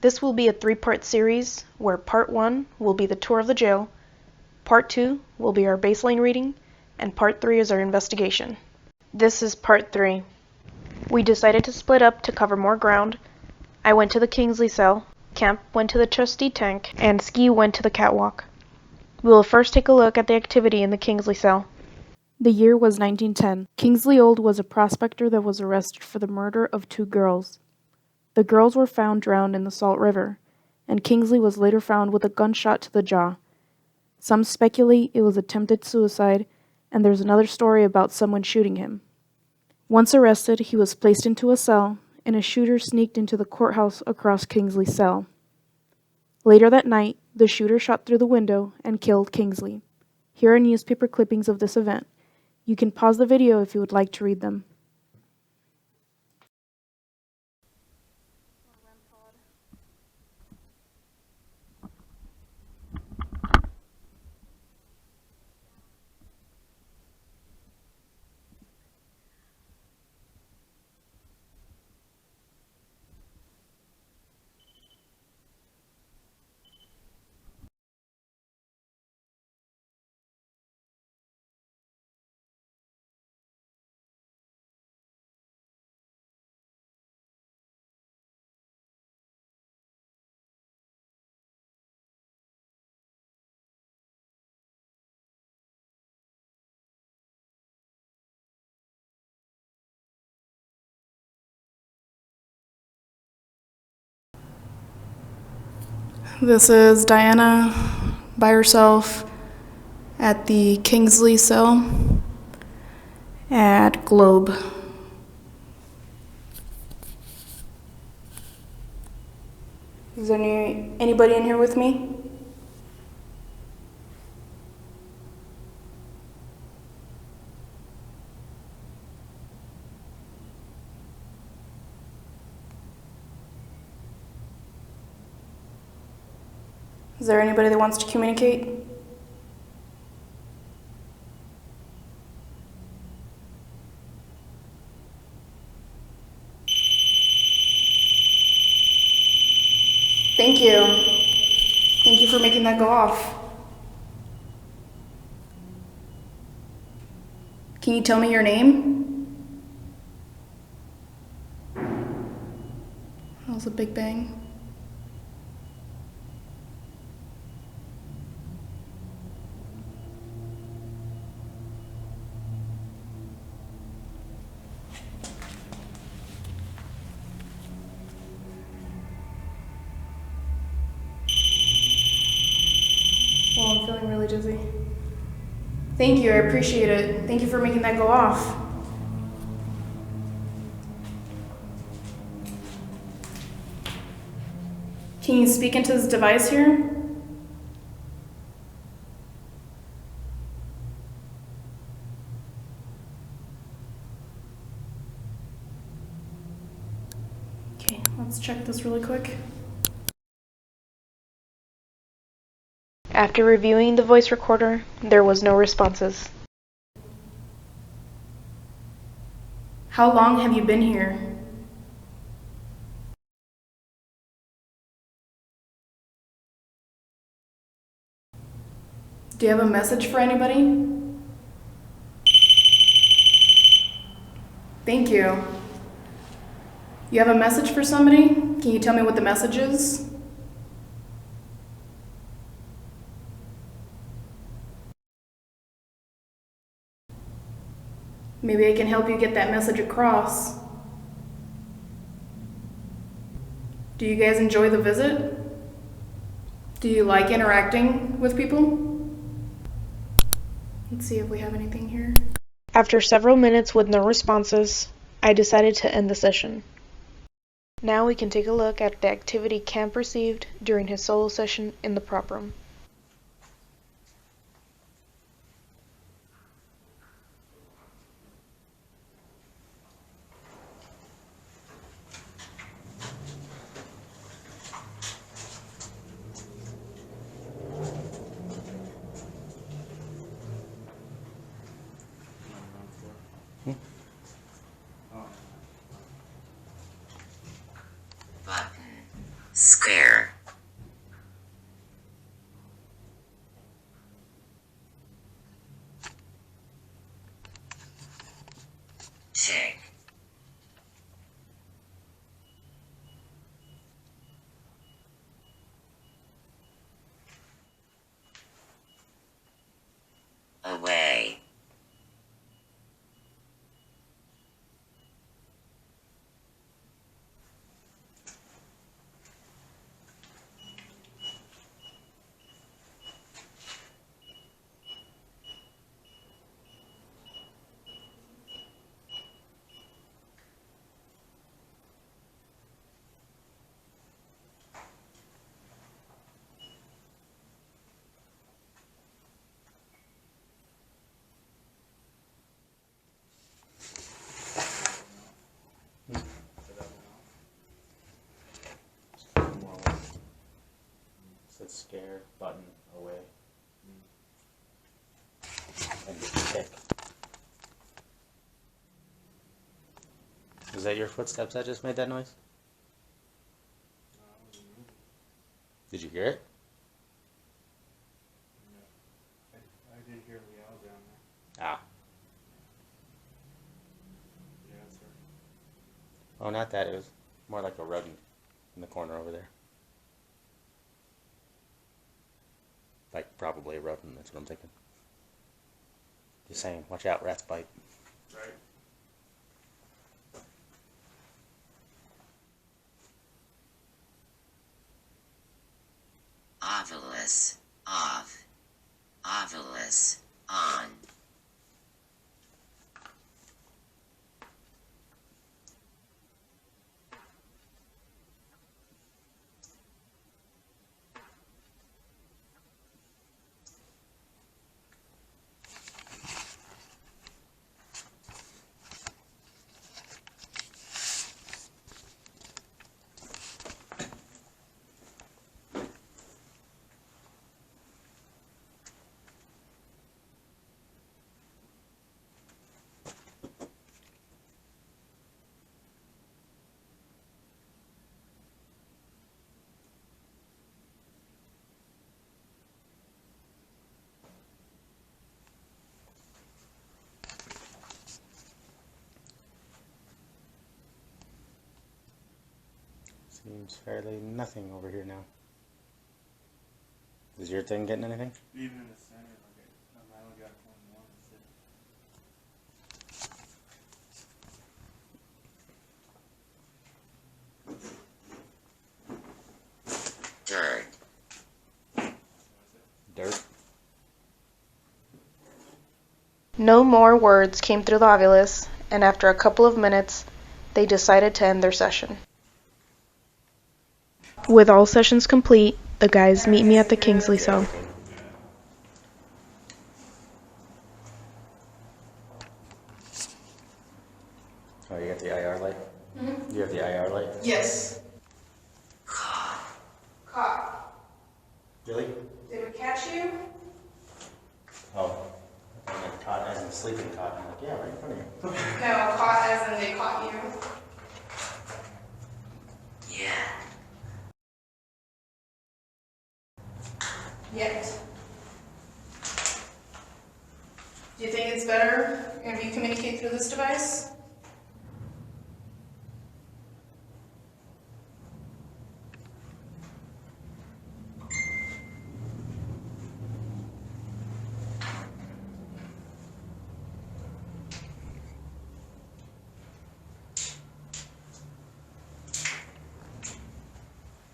This will be a 3-part series where part 1 will be the tour of the jail, part 2 will be our baseline reading, and part 3 is our investigation. This is part 3. We decided to split up to cover more ground. I went to the Kingsley cell, Camp went to the trustee tank, and Ski went to the catwalk. We will first take a look at the activity in the Kingsley cell. The year was 1910. Kingsley Old was a prospector that was arrested for the murder of 2 girls. The girls were found drowned in the Salt River, and Kingsley was later found with a gunshot to the jaw. Some speculate it was attempted suicide, and there's another story about someone shooting him. Once arrested, he was placed into a cell, and a shooter sneaked into the courthouse across Kingsley's cell. Later that night, the shooter shot through the window and killed Kingsley. Here are newspaper clippings of this event. You can pause the video if you would like to read them. This is Diana by herself at the Kingsley cell at Globe. Is there anybody in here with me? Is there anybody that wants to communicate? Thank you. Thank you for making that go off. Can you tell me your name? That was a big bang. Well, I'm feeling really dizzy. Thank you, I appreciate it. Thank you for making that go off. Can you speak into this device here? Okay, let's check this really quick. After reviewing the voice recorder, there was no responses. How long have you been here? Do you have a message for anybody? Thank you. You have a message for somebody? Can you tell me what the message is? Maybe I can help you get that message across. Do you guys enjoy the visit? Do you like interacting with people? Let's see if we have anything here. After several minutes with no responses, I decided to end the session. Now we can take a look at the activity Camp received during his solo session in the prop room. Scare. Tick. Away. Said scare, button, away. And tick. Was that your footsteps that just made that noise? Did you hear it? I did hear the owl down there. Ah. Yeah, that's her. Oh, not that. It was more like a rodent in the corner over there. Like, probably a rodent, that's what I'm thinking. Just saying, watch out, rats bite. Right. Ovilus. Off. Ovilus. On. Seems fairly nothing over here now. Is your thing getting anything? Even in the center, like I only got one. Dirt. Dirt? No more words came through the Ovilus, and after a couple of minutes, they decided to end their session. With all sessions complete, the guys meet me at the Kingsley cell. Oh, you got the IR light? Mm-hmm. You have the IR light? Yes. Caught. Caught. Really? Did we catch you? Oh. I meant caught as in sleeping caught. I'm like, yeah, right in front of you. No, caught as in they caught you. Yeah. Yet. Do you think it's better if you communicate through this device?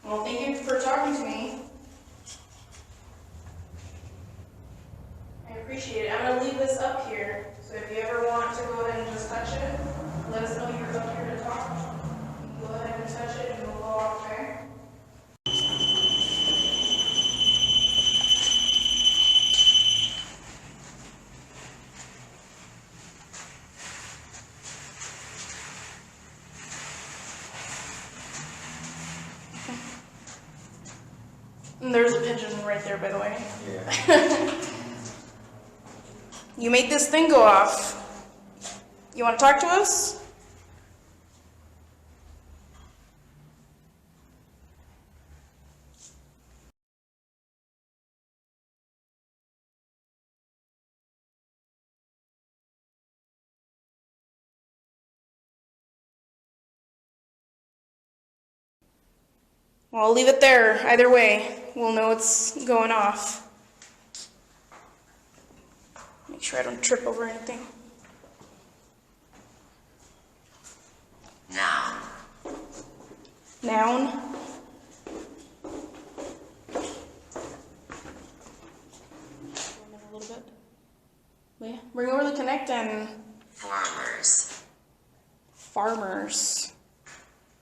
Well, thank you for talking to me. I appreciate it. I'm going to leave this up here, so if you ever want to go ahead and just touch it, let us know you're up here to talk. You can go ahead and touch it and we'll go off, okay? And there's a pigeon right there, by the way. Yeah. You made this thing go off. You want to talk to us? Well, I'll leave it there. Either way, we'll know it's going off. Make sure I don't trip over anything. Noun. Noun. A little bit. Yeah. Bring over the connect and Farmers. farmers.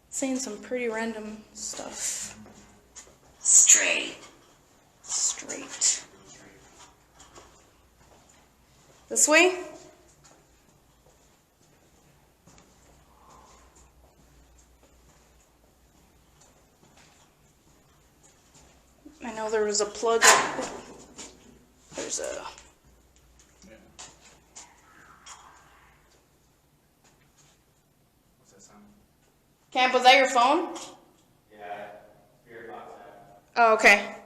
Saying some pretty random stuff. Straight. Straight. This way? I know there was a plug. There's a. What's that sound? Camp, was that your phone? Yeah, spirit box app. Oh, okay.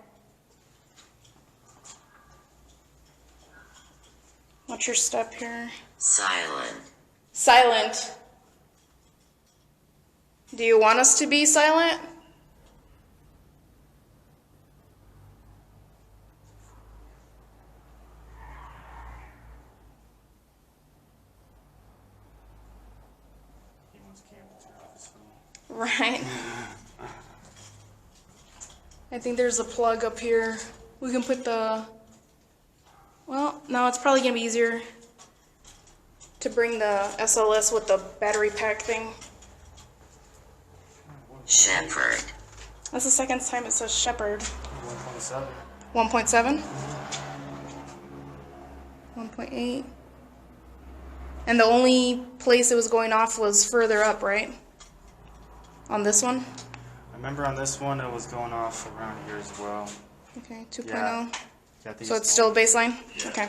What's your step here? Silent. Silent. Do you want us to be silent? He wants Cam to turn off his phone. Right. I think there's a plug up here. We can put the. Well, no, it's probably gonna be easier to bring the SLS with the battery pack thing. Shepherd. That's the second time it says Shepherd. 1.7. 1.7? 1.8. And the only place it was going off was further up, right? On this one? I remember on this one it was going off around here as well. Okay, 2.0. Yeah. Got these So it's still baseline? Okay.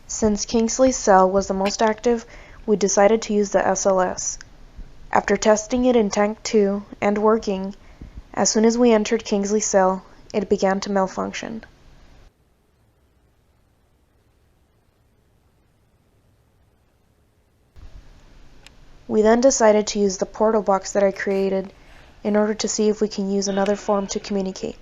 Since Kingsley's cell was the most active, we decided to use the SLS. After testing it in Tank 2 and working, as soon as we entered Kingsley's cell, it began to malfunction. We then decided to use the portal box that I created in order to see if we can use another form to communicate.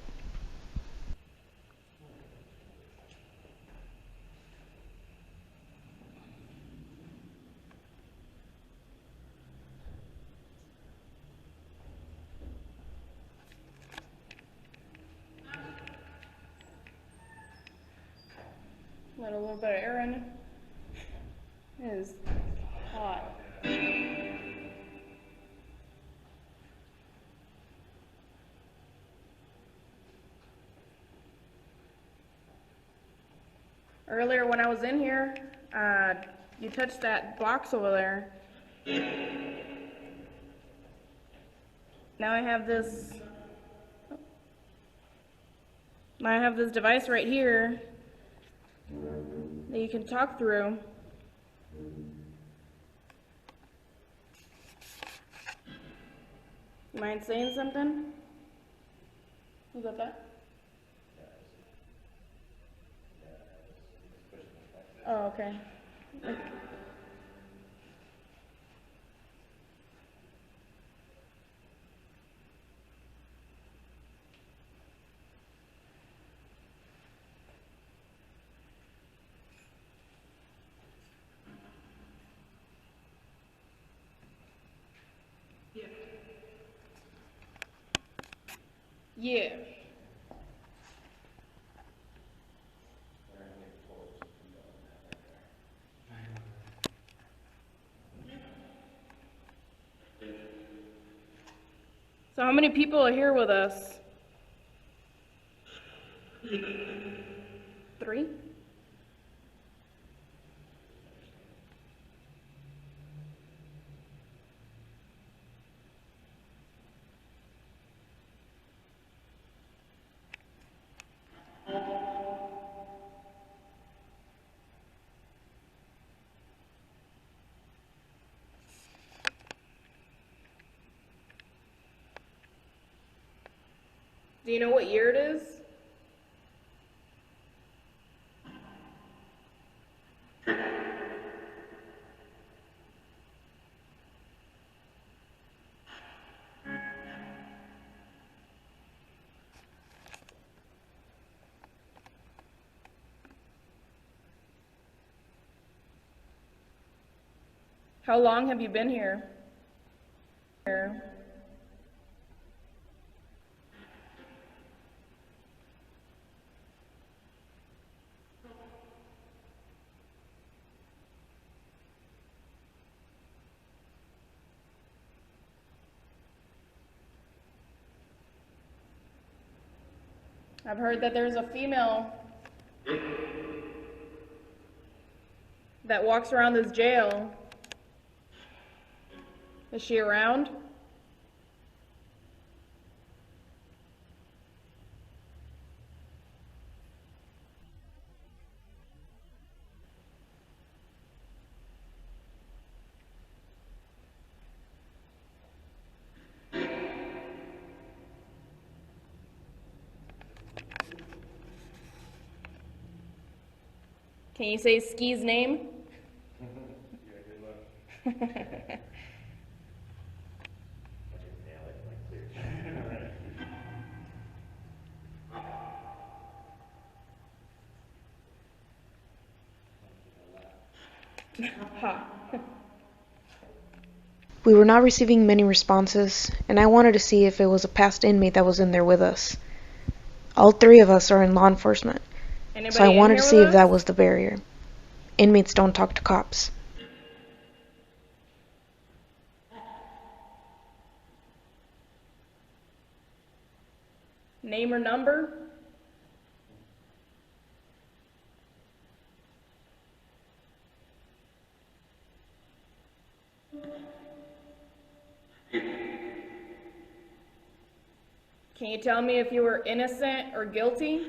Let a little bit of air in it. It is hot. Earlier when I was in here, you touched that box over there. Now I have this. Now I have this device right here that you can talk through. You mind saying something? Was that? Oh, okay. Yeah. So how many people are here with us? 3? Do you know what year it is? How long have you been here? I've heard that there's a female that walks around this jail. Is she around? Can you say Ski's name? Yeah, good luck. Ha. We were not receiving many responses, and I wanted to see if it was a past inmate that was in there with us. All three of us are in law enforcement, Anybody so I in wanted here to with see if us? that was the barrier. Inmates don't talk to cops. Name or number? Can you tell me if you were innocent or guilty?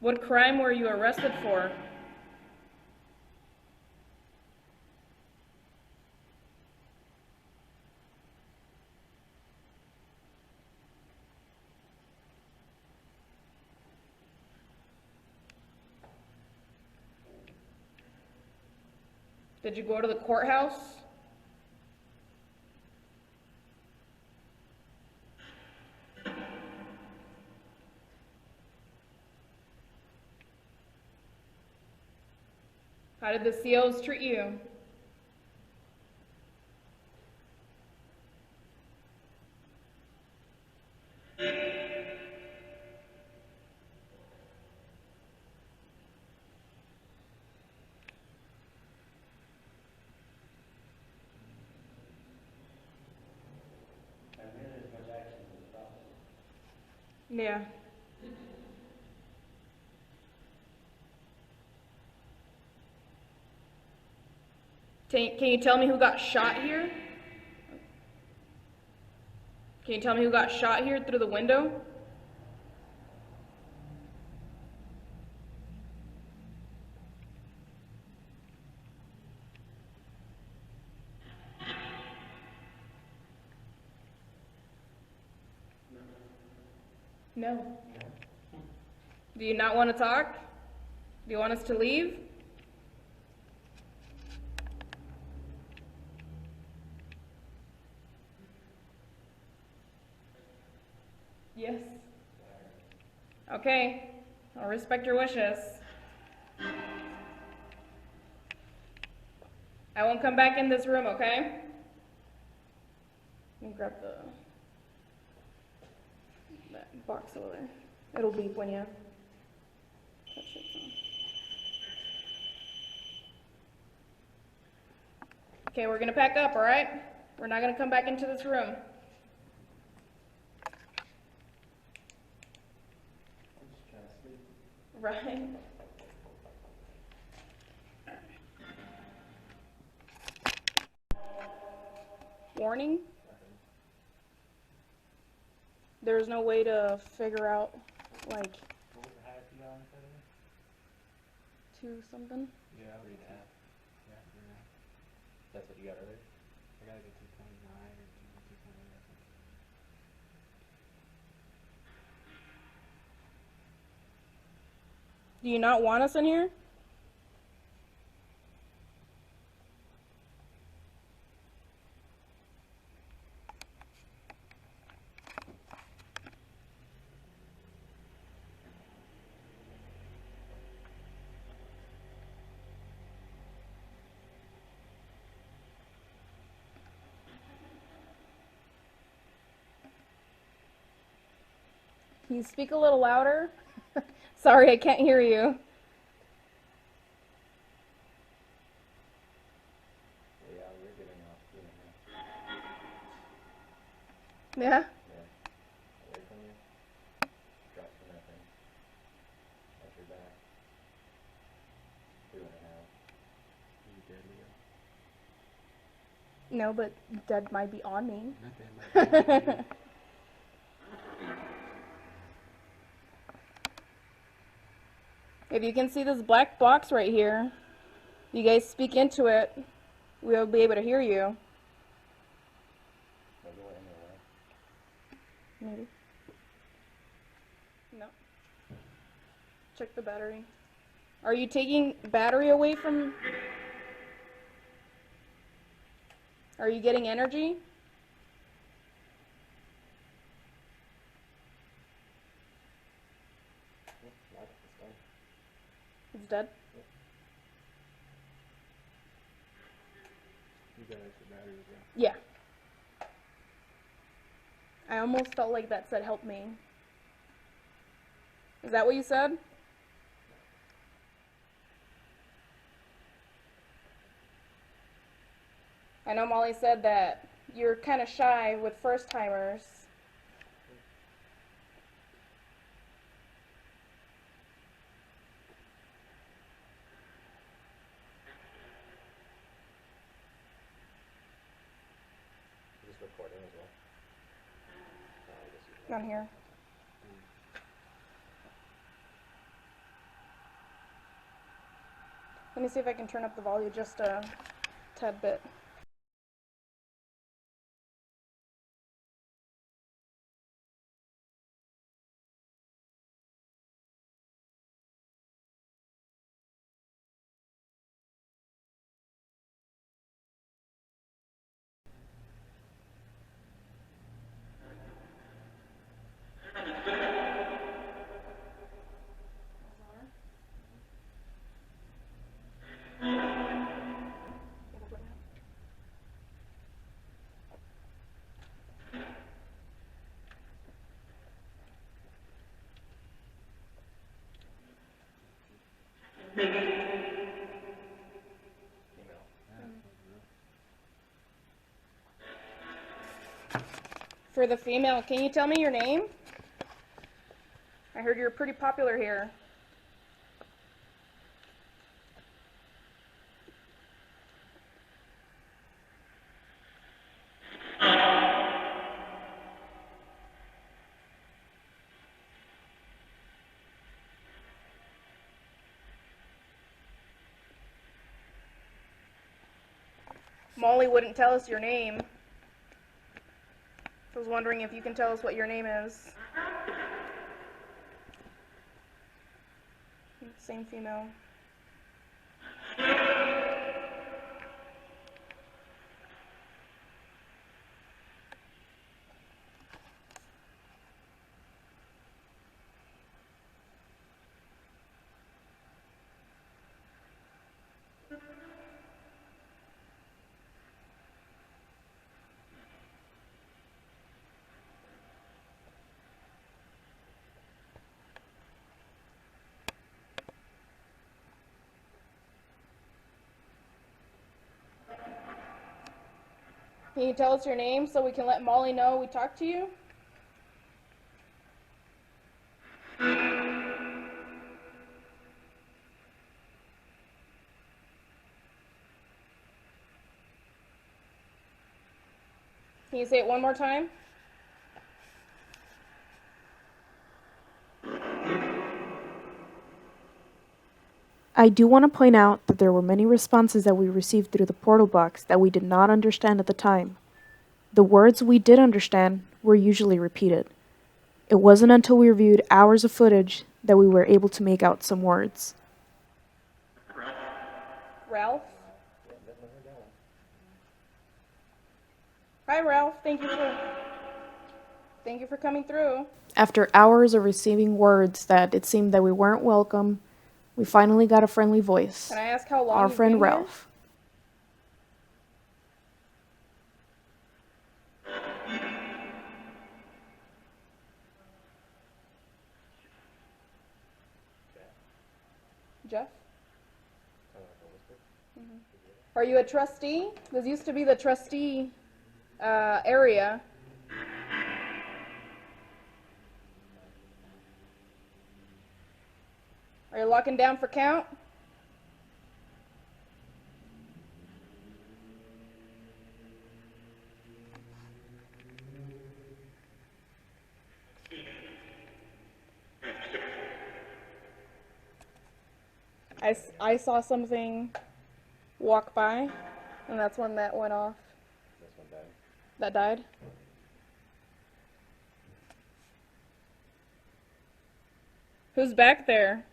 What crime were you arrested for? Did you go to the courthouse? How did the COs treat you? Yeah. Can you tell me who got shot here? Can you tell me who got shot here through the window? No. Do you not want to talk? Do you want us to leave? Yes. Okay, I'll respect your wishes. I won't come back in this room, okay? Let me grab that box over there. It'll beep when you touch it. Okay, we're gonna pack up, all right? We're not gonna come back into this room. Right? Warning? There's no way to figure out, like, What was the highest you got on Saturday? 2 something? Yeah, I'll read that. Yeah, yeah. That's what you got earlier? I gotta get 2.9 or 2.8 or something. Do you not want us in here? Can you speak a little louder? Sorry, I can't hear you. Yeah, you're getting off. Yeah? Away from you. Drop to nothing. Watch your back. 2.5. You dead, Leo? No, but dead might be on me. Not that much. If you can see this black box right here, you guys speak into it, we'll be able to hear you. Maybe we're in your way. Maybe. No. Check the battery. Are you taking battery away from... Are you getting energy? Like it's done. It's dead? You got extra batteries, yeah. Yeah. I almost felt like that said help me. Is that what you said? I know Molly said that you're kind of shy with first timers. Is this recording as well? I guess you On here. Let me see if I can turn up the volume just a tad bit. For the female, can you tell me your name? I heard you're pretty popular here. Molly wouldn't tell us your name. I was wondering if you can tell us what your name is. Same female. Can you tell us your name so we can let Molly know we talked to you? Can you say it one more time? I do want to point out that there were many responses that we received through the portal box that we did not understand at the time. The words we did understand were usually repeated. It wasn't until we reviewed hours of footage that we were able to make out some words. Ralph? Hi, Ralph. Thank you for coming through. After hours of receiving words that it seemed that we weren't welcome, we finally got a friendly voice. Can I ask how long Our you've friend been here? Ralph. Jeff? Kind of like a whisper. Are you a trustee? This used to be the trustee area. Are you locking down for count? I saw something walk by, and that's when that went off. This one died. That died. Who's back there?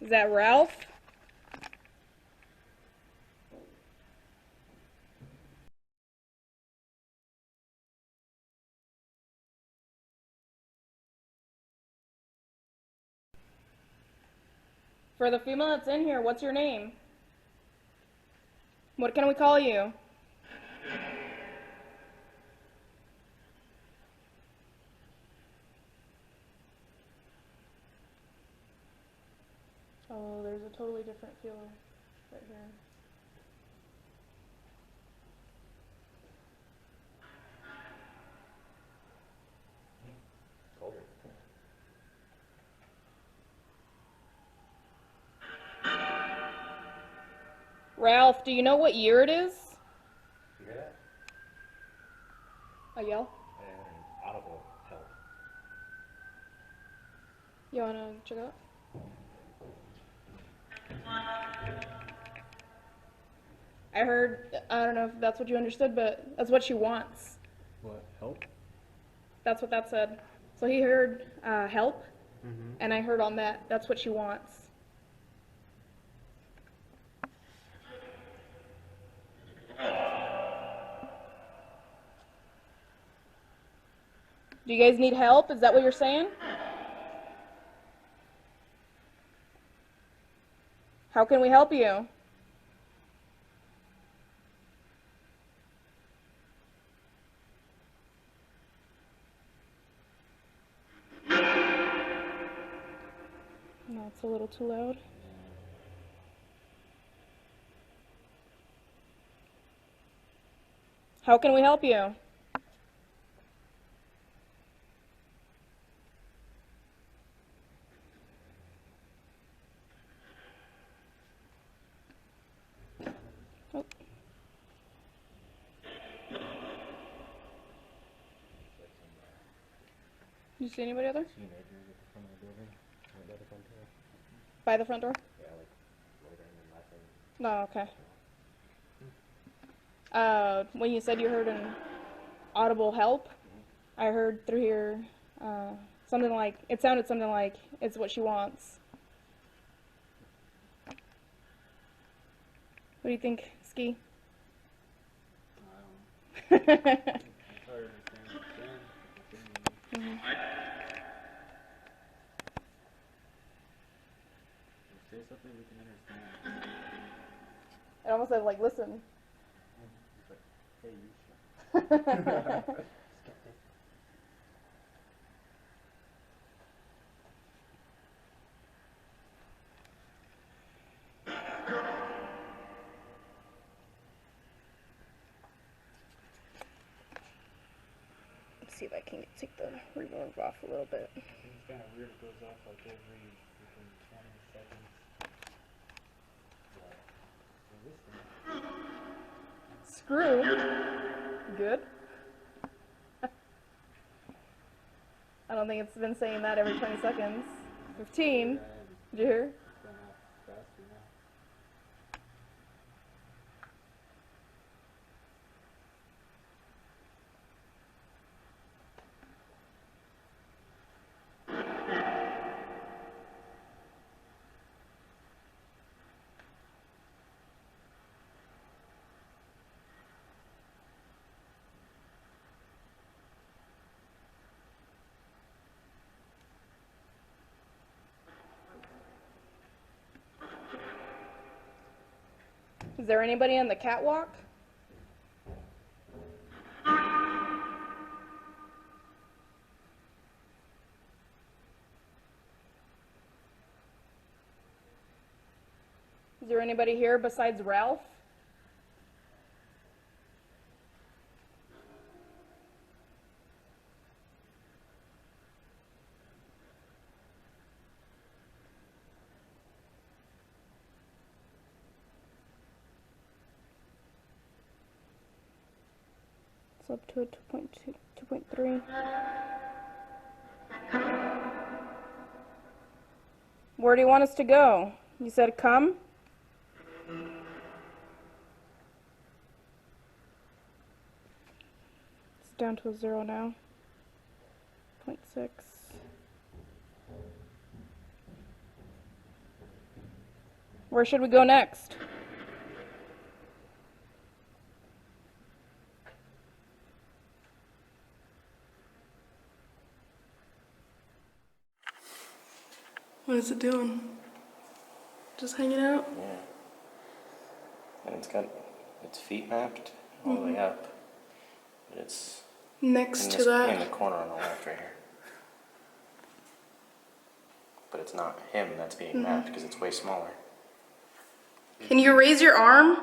Is that Ralph? For the female that's in here, what's your name? What can we call you? Oh, there's a totally different feeler right here. Colder. Ralph, do you know what year it is? You hear that? A yell? And audible help. You wanna check it out? I heard, I don't know if that's what you understood, but that's what she wants. What? Help? That's what that said. So he heard help, and I heard on that, that's what she wants. Do you guys need help? Is that what you're saying? How can we help you? No, it's a little too loud. How can we help you? Oh. You see anybody out there? Teenagers at the front of the building. Right by the front door. By the front door? Yeah, like loitering and laughing. No, okay. When you said you heard an audible help, I heard through here something like, it sounded something like, it's what she wants. What do you think, Ski? Say something we can understand. It almost said like, listen. It's like, hey, you shut. Let's see if I can take the reverb off a little bit. It's kind of weird. It goes off like every freaking 20 seconds. But, Screw. Good. I don't think it's been saying that every 20 seconds. 15. Did you hear? it's going off faster now. Is there anybody on the catwalk? Is there anybody here besides Ralph? It's up to a 2.2, 2.3. Where do you want us to go? You said come? It's down to a 0 now. 0.6. Where should we go next? What is it doing? Just hanging out? Yeah. And it's got its feet mapped all the way up. But it's Next to that. in the corner on the left right here. But it's not him that's being mapped because it's way smaller. Can you raise your arm?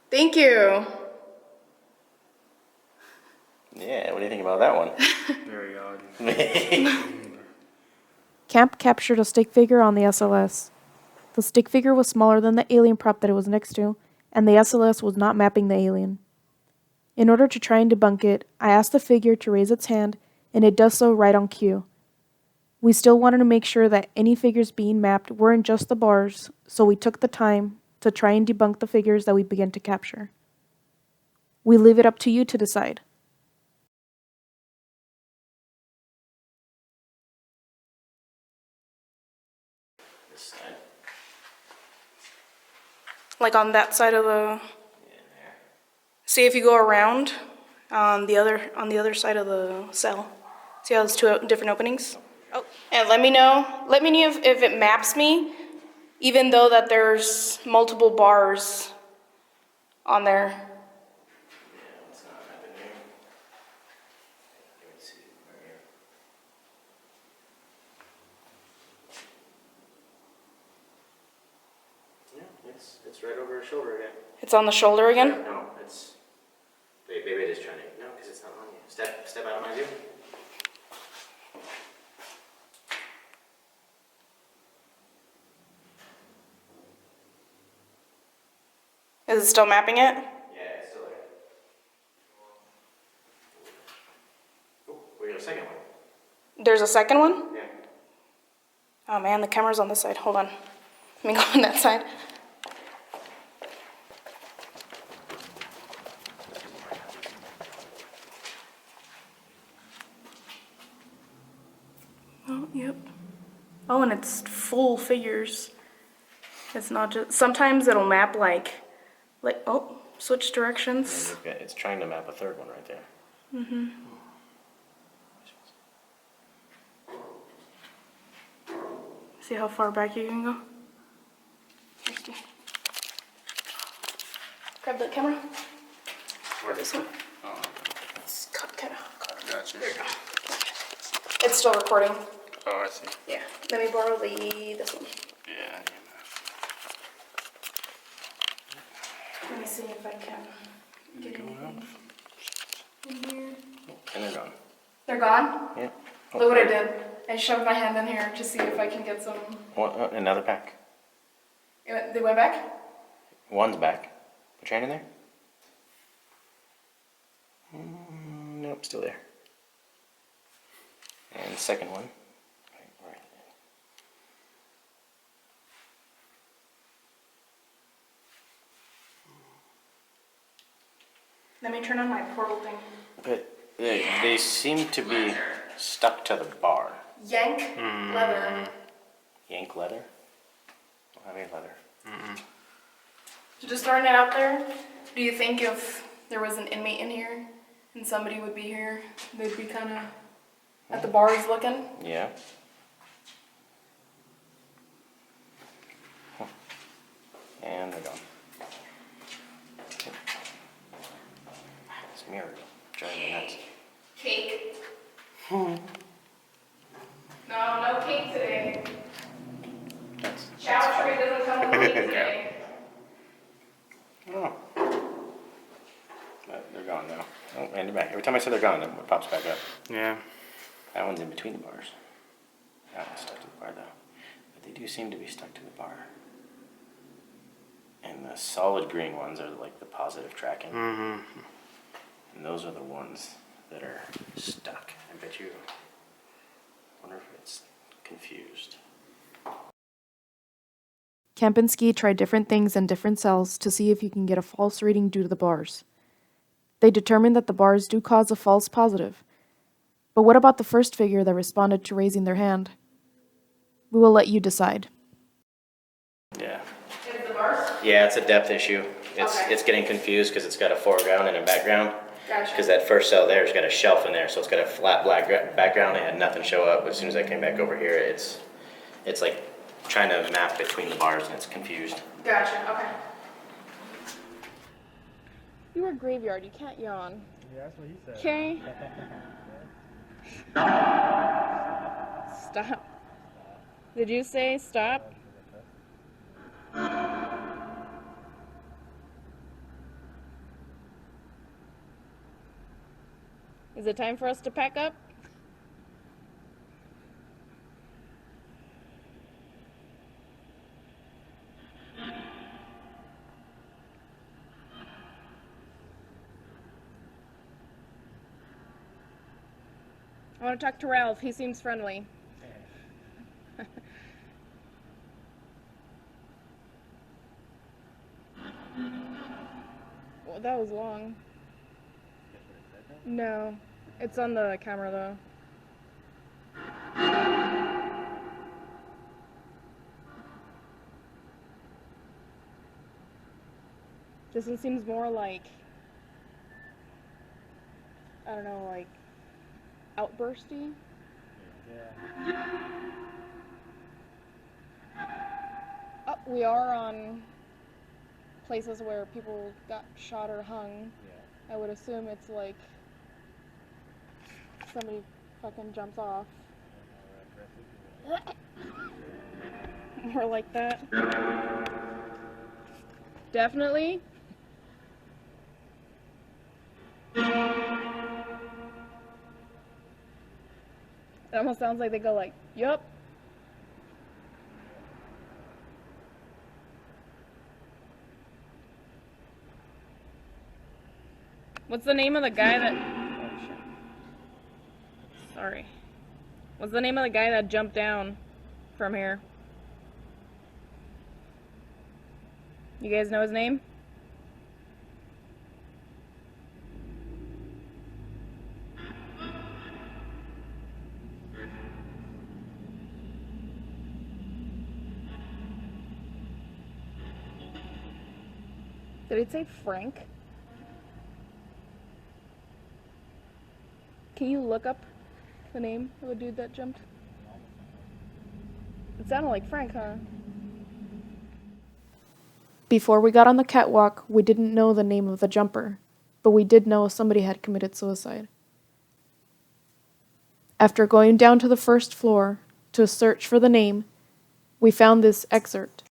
Thank you. Yeah, what do you think about that one? Very odd. Camp captured a stick figure on the SLS. The stick figure was smaller than the alien prop that it was next to, and the SLS was not mapping the alien. In order to try and debunk it, I asked the figure to raise its hand, and it does so right on cue. We still wanted to make sure that any figures being mapped weren't just the bars, so we took the time to try and debunk the figures that we began to capture. We leave it up to you to decide. This side. Like on that side of the. Yeah, there. See if you go around on the other side of the cell. See how there's two different openings? Oh, and let me know if it maps me, even though that there's multiple bars on there. Yeah, it's not mapping here. Let me see. Right here. Yeah, it's right over her shoulder again. It's on the shoulder again? No, it's. Wait, maybe it is trying to. No, because it's not on you. Step out of my view. Is it still mapping it? Yeah, it's still there. Oh, we got a second one. There's a second one? Yeah. Oh man, the camera's on this side. Hold on. Let me go on that side. Oh, yep. Oh, and it's full figures. It's not just, sometimes it'll map like, oh, switch directions. It's trying to map a third one right there. See how far back you can go? Grab the camera. Or this one. It's kind of. Gotcha. There you go. It's still recording. Oh, I see. Yeah. Let me borrow this one. Yeah. Let me see if I can get anything in here. And they're gone. They're gone? Yeah. Look what I did. I shoved my hand in here to see if I can get some. Another pack. They went back? One's back. Put your hand in there. Nope, still there. And the second one. Right. Let me turn on my portal thing. But they seem to be stuck to the bar. Yank leather. Yank leather? Don't have any leather. Just throwing it out there. Do you think if there was an inmate in here and somebody would be here, they'd be kind of at the bars looking? Yeah. And they're gone. This mirror driving me nuts. Cake. No cake today. That's Chow tray doesn't come with cake time I say they're gone, it pops back up. Yeah. That one's in between the bars. That one's stuck to the bar, though. But they do seem to be stuck to the bar. And the solid green ones are like the positive tracking. Mm-hmm. And those are the ones that are stuck. I bet you. Wonder if it's confused. Kempinski tried different things in different cells to see if you can get a false reading due to the bars. They determined that the bars do cause a false positive. But what about the first figure that responded to raising their hand? We will let you decide. Yeah. Is the bars? Yeah, it's a depth issue. Okay. It's getting confused because it's got a foreground and a background. Gotcha. Because that first cell there's got a shelf in there, so it's got a flat black background. It had nothing show up. But as soon as I came back over here, it's like trying to map between the bars and it's confused. Gotcha, okay. You are graveyard. You can't yawn. Yeah, that's what he said. Okay. Stop. Did you say stop? Is it time for us to pack up? I want to talk to Ralph. He seems friendly. Well, that was long. No, it's on the camera though. This one seems more like, I don't know, like outbursty. Oh, we are on places where people got shot or hung. I would assume it's like somebody fucking jumps off. More like that. Definitely. It almost sounds like they go like, yup. What's the name of the guy that... Oh, shit. Sorry. What's the name of the guy that jumped down from here? You guys know his name? Did it say Frank? Can you look up the name of the dude that jumped? It sounded like Frank, huh? Before we got on the catwalk, we didn't know the name of the jumper, but we did know somebody had committed suicide. After going down to the first floor to search for the name, we found this excerpt.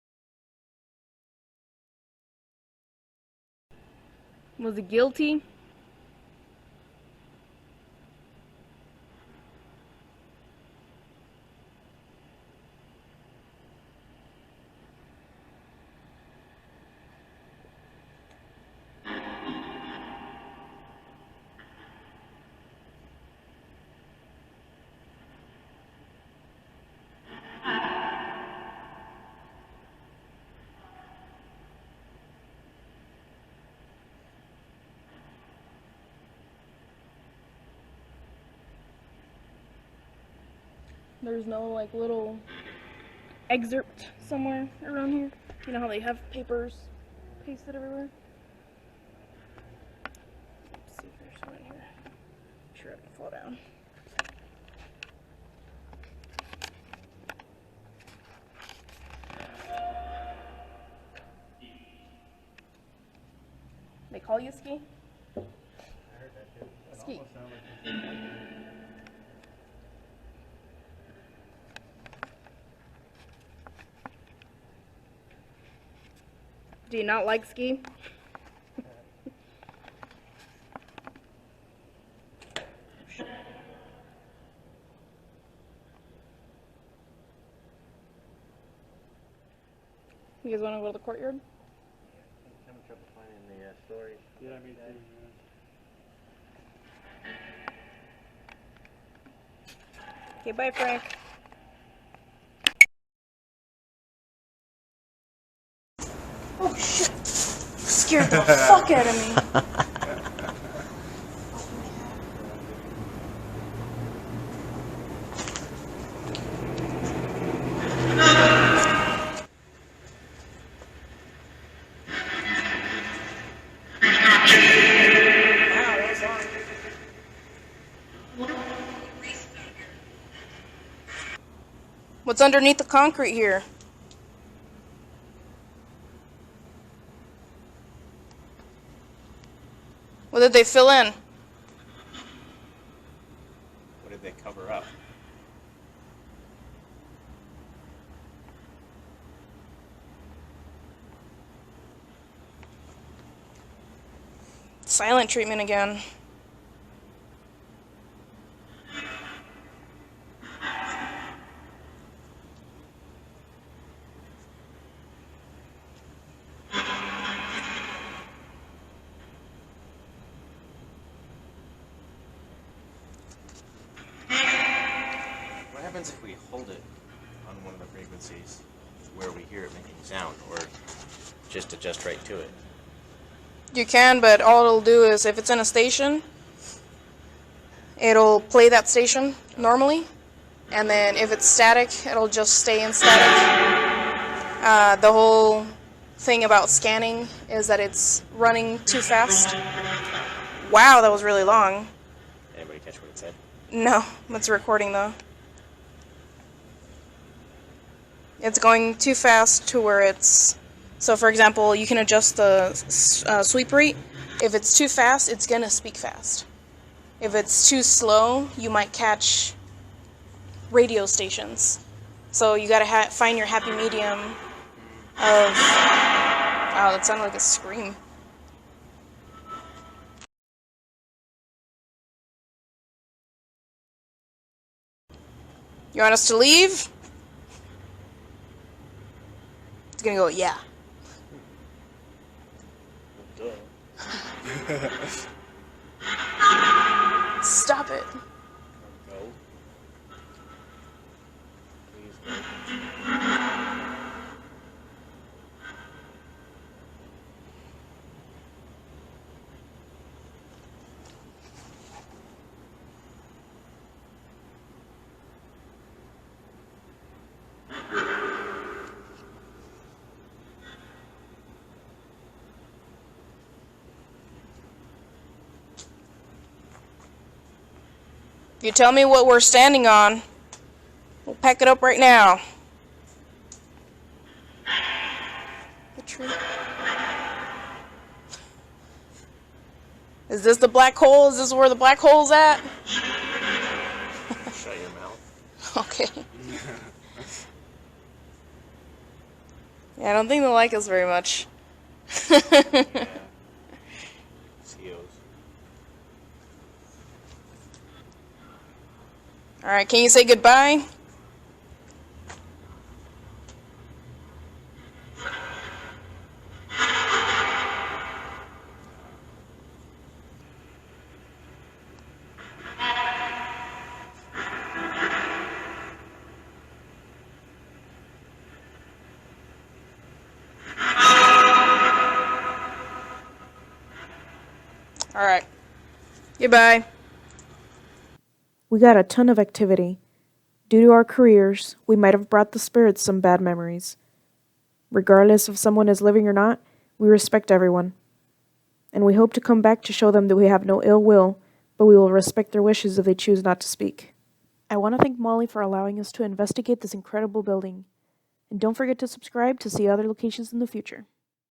Was he guilty? There's no like little excerpt somewhere around here. You know how they have papers pasted everywhere? Let's see if there's one in here. I'm sure I can fall down. They call you Ski? Ski. Do you not like Ski? You guys want to go to the courtyard? Having trouble finding the story. Yeah, me too. Okay, bye, Frank. Oh shit! Scared the fuck out of me. What's underneath the concrete here? What did they fill in? What did they cover up? Silent treatment again. What happens if we hold it on one of the frequencies where we hear it making sound, or just adjust right to it? You can, but all it'll do is if it's in a station, it'll play that station normally, and then if it's static, it'll just stay in static. The whole thing about scanning is that it's running too fast. Wow, that was really long. Anybody catch what it said? No, it's recording though. It's going too fast to where it's... So for example, you can adjust the sweep rate. If it's too fast, it's gonna speak fast. If it's too slow, you might catch radio stations. So you gotta find your happy medium of... Wow, that sounded like a scream. You want us to leave? It's gonna go, yeah. Stop it. Go. Please go. If you tell me what we're standing on, we'll pack it up right now. The tree. Is this the black hole? Is this where the black hole's at? Shut your mouth. Okay. Yeah, I don't think they like us very much. Yeah. COs. Alright, can you say goodbye? Alright. Goodbye. We got a ton of activity. Due to our careers, we might have brought the spirits some bad memories. Regardless if someone is living or not, we respect everyone. And we hope to come back to show them that we have no ill will, but we will respect their wishes if they choose not to speak. I want to thank Molly for allowing us to investigate this incredible building. And don't forget to subscribe to see other locations in the future.